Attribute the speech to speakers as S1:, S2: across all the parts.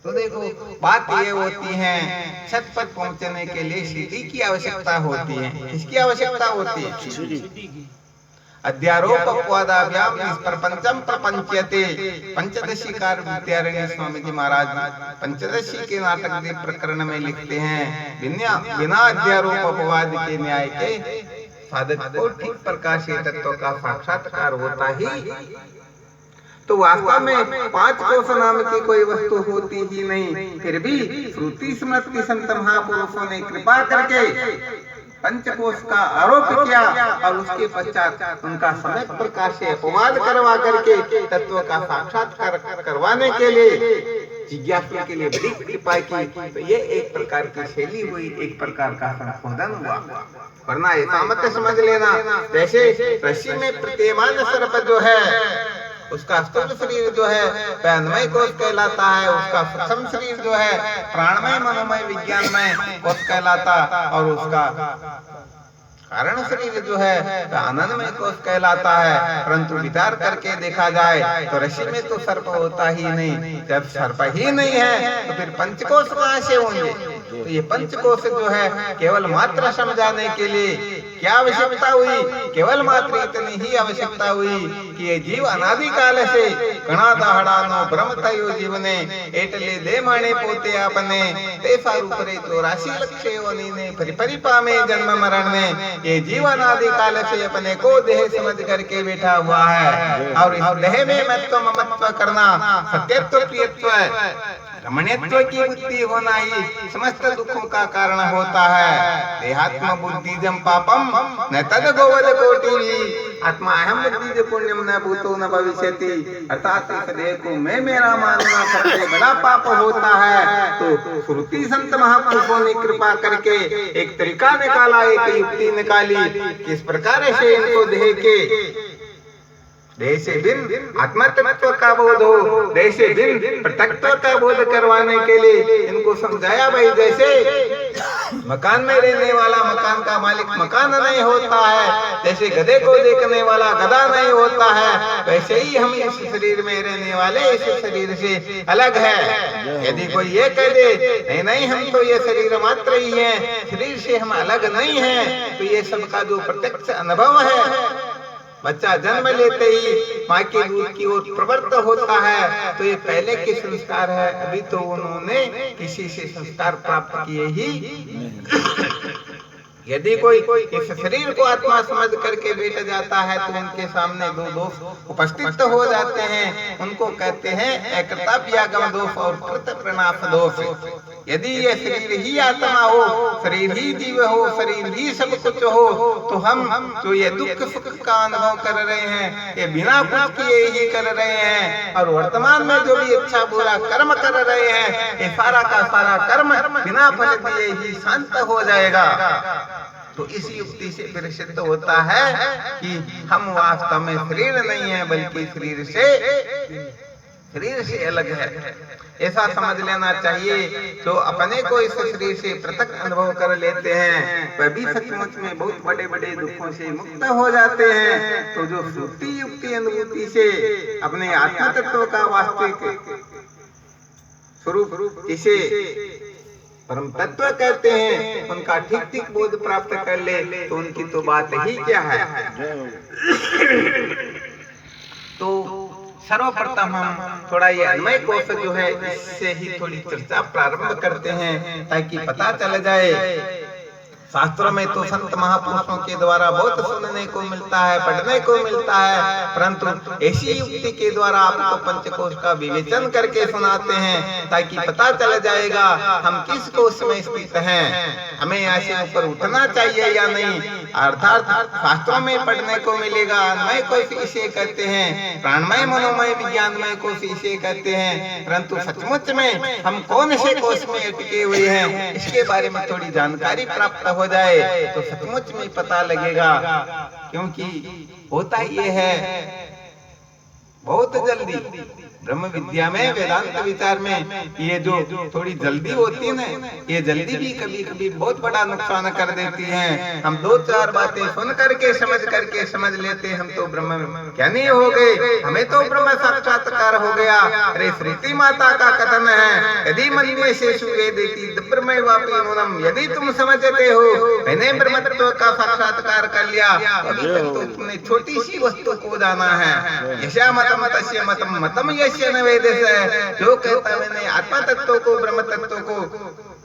S1: तो देखो बात ये होती है, छत पर पहुंचने के लिए सीढ़ी की आवश्यकता होती है। किसकी आवश्यकता होती है? अध्यारोपवादाभ्याम निष्प्रपंचम प्रपंचयते। पंचदशीकार विद्यारण्य स्वामी जी महाराज पंचदशी के नाटक देव प्रकरण में लिखते हैं, बिना अध्यारोपवाद के न्याय के साधक को ठीक प्रकाशीय तत्व का साक्षात्कार होता ही। तो वास्तव में पांच कोश नाम की कोई वस्तु होती ही नहीं, फिर भी श्रुति स्मृति संत महापुरुषों ने कृपा करके पंचकोश का आरोप किया और उसके पश्चात उनका सम्यक प्रकार से अपवाद करवा करके तत्व का साक्षात्कार करवाने के लिए जिज्ञासु के लिए बड़ी कृपा की। तो ये एक प्रकार की शैली हुई, एक प्रकार का संशोधन हुआ। वरना ऐसा मत समझ लेना जैसे रस्सी में प्रत्येमान सर्प जो है उसका स्थूल शरीर जो है अन्नमय कोश कहलाता है, उसका सूक्ष्म शरीर जो है प्राणमय मनोमय विज्ञानमय कोश कहलाता, और उसका कारण शरीर जो है आनंदमय कोश कहलाता है। परंतु विचार करके देखा जाए तो रस्सी में तो सर्प होता ही नहीं। जब सर्प ही नहीं है तो फिर पंचकोश कहाँ से होंगे? तो ये पंचकोश जो है केवल मात्र समझाने के लिए क्या आवश्यकता हुई? केवल मात्र इतनी ही आवश्यकता हुई कि ये जीव अनादि काल से घना दहाड़ानो ब्रह्म थयो जीवने एटले दे माणे पोते आपने ते सारू करे 84 लक्ष योनि ने परिपरि पामे जन्म मरण ने। ये जीवन आदि काल से अपने को देह समझ करके बैठा हुआ है, और इस देह में महत्व ममत्व करना, सत्यत्व प्रियत्व रमणीयत्व की बुद्धि होना ही समस्त दुखों का कारण होता है। देहात्म बुद्धि जम पापम न तद गोवद कोटि आत्मा अहम बुद्धि पुण्यम न भूतो न भविष्यति। अर्थात इस देह को मैं मेरा मानना सबसे बड़ा पाप होता है। तो श्रुति संत महापुरुषों ने कृपा करके एक तरीका निकाला, एक युक्ति निकाली, किस प्रकार से इनको देह से भिन्न आत्मा तत्व का बोध हो, देह से भिन्न प्रत्यक्ष का बोध करवाने के लिए इनको समझाया। भाई जैसे मकान में रहने वाला मकान का मालिक मकान नहीं होता है, जैसे गधे को देखने वाला गधा नहीं होता है, वैसे ही हम इस शरीर में रहने वाले इस शरीर से अलग है। यदि कोई ये कह दे नहीं नहीं हम तो ये शरीर मात्र ही है, शरीर से हम अलग नहीं है, तो ये सबका जो प्रत्यक्ष अनुभव है, बच्चा जन्म लेते ही माँ के दूध की ओर प्रवृत्त होता है, तो ये पहले के संस्कार है, अभी तो उन्होंने किसी से संस्कार प्राप्त किए ही। यदि कोई इस शरीर को आत्मा समझ करके बैठ जाता है तो उनके सामने दो दोष उपस्थित हो जाते हैं। उनको कहते हैं एकताव्यागम दोष और कृत प्रणाश दोष। यदि ये शरीर ही आत्मा हो, शरीर ही जीव हो, शरीर ही सब कुछ हो, तो हम जो ये दुख सुख का अनुभव कर रहे हैं ये बिना कुछ किए ही कर रहे हैं, और वर्तमान में जो भी अच्छा बुरा कर्म कर रहे हैं ये सारा का सारा कर्म बिना फल दिए ही शांत हो जाएगा। तो इस युक्ति से फिर सिद्ध होता है कि हम वास्तव में शरीर नहीं है, बल्कि शरीर से अलग है। ऐसा समझ लेना चाहिए। तो अपने को इस शरीर से पृथक अनुभव कर लेते हैं, वह भी सचमुच में बहुत बड़े बड़े दुखों से मुक्त हो जाते हैं। तो जो श्रुति युक्ति अनुभूति से अपने आत्म तत्व का वास्तविक स्वरूप इसे परम तत्व कहते हैं, उनका ठीक ठीक बोध प्राप्त कर ले तो उनकी तो बात ही क्या है। तो सर्वप्रथम हम थोड़ा ये अन्वय कोश जो है इससे ही थोड़ी चर्चा प्रारंभ करते हैं, ताकि पता चल जाए। शास्त्रों में तो संत महापुरुषों के द्वारा बहुत सुनने को मिलता है, पढ़ने को मिलता है, परंतु ऐसी युक्ति के द्वारा आपको पंचकोश का विवेचन करके सुनाते हैं, ताकि पता चल जाएगा हम किस कोश में स्थित हैं, हमें यहाँ से ऊपर उठना चाहिए या नहीं। अर्थात शास्त्रों में पढ़ने को मिलेगा अन्वय कोश इसे कहते हैं, प्राणमय मनोमय विज्ञानमय कोश इसे कहते हैं, परंतु सचमुच में हम कौन से कोश में अटके हुए हैं इसके बारे में थोड़ी जानकारी प्राप्त हो जाए तो सचमुच में पता लगेगा। क्योंकि होता ये है बहुत जल्दी ब्रह्म विद्या में, वेदांत विचार में ये जो थोड़ी जल्दी होती है ना, ये जल्दी भी कभी कभी बहुत बड़ा नुकसान कर देती है। हम दो चार बातें सुन करके समझ लेते हम तो ब्रह्म ज्ञानी हो गए, हमें तो ब्रह्म साक्षात्कार हो गया। अरे श्रुति माता का कथन है, यदि मन में शेषु वेदेति ब्रह्मैवापि नूनम, यदि तुम समझते हो मैंने ब्रह्मत्व का साक्षात्कार कर लिया, अभी तक तो तुमने छोटी सी वस्तु को जाना है। यशा मतम तस्य मतम मतम यस्य न वेदस्य, जो कहता मैंने आत्मा तत्व को, ब्रह्म तत्व को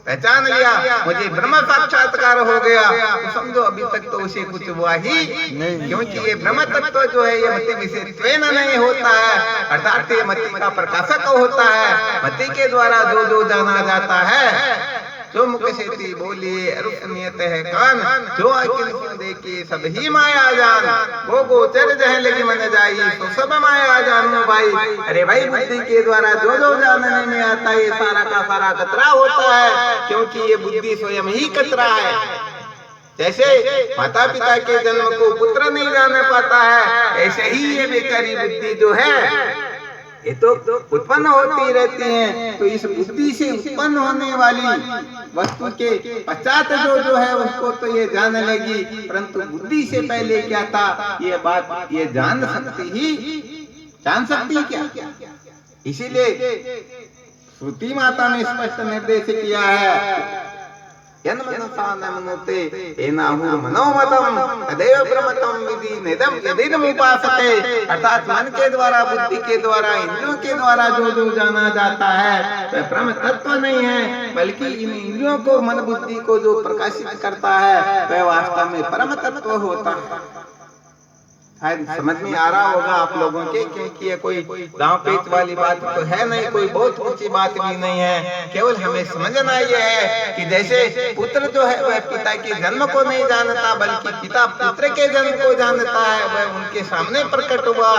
S1: पहचान लिया, मुझे ब्रह्म साक्षात्कार हो गया, तो समझो अभी तक तो उसे कुछ हुआ ही नहीं, क्योंकि ये ब्रह्म तत्व जो है ये मति विषयत्वेन नहीं होता है, अर्थात ये मति का प्रकाशक होता है। मति के द्वारा जो जो जाना जाता है, जो मुख से बोलिए अरुनियत है कान, जो आंखें देखी सब ही माया जान, वो गोचर जह लगी मन जाई, तो सब माया जानो भाई। अरे भाई बुद्धि के द्वारा जो जो जानने में आता है, सारा का सारा कतरा होता है, क्योंकि ये बुद्धि स्वयं ही कतरा है। जैसे माता पिता के जन्म को पुत्र नहीं जान पाता है, ऐसे ही ये बेचारी बुद्धि जो है ये तो उत्पन्न होती रहती है। तो इस बुद्धि से उत्पन्न होने वाली वस्तु के पश्चात जो है उसको तो ये जान लेगी, परंतु बुद्धि से पहले क्या था ये बात ये जान सकती क्या? इसीलिए श्रुति माता ने स्पष्ट निर्देश किया है, मनोते मनोमतम तदेव ब्रह्मतम विधि निदम यदिदम उपासते, अर्थात मन के द्वारा, बुद्धि के द्वारा, इंद्रियों के द्वारा जो जो जाना जाता है वह ब्रह्म तत्व नहीं है, बल्कि इन इंद्रियों को, मन बुद्धि को जो प्रकाशित करता है वह वास्तव में परम तत्व होता है। समझ में आ रहा होगा आप लोगों के, क्योंकि ये कोई गांव पेच वाली बात तो है नहीं, कोई बहुत ऊंची बात भी नहीं है। केवल हमें समझना ये है कि जैसे पुत्र जो है वह पिता के जन्म को नहीं जानता, बल्कि पिता पुत्र के जन्म को जानता है, वह उनके सामने प्रकट हुआ।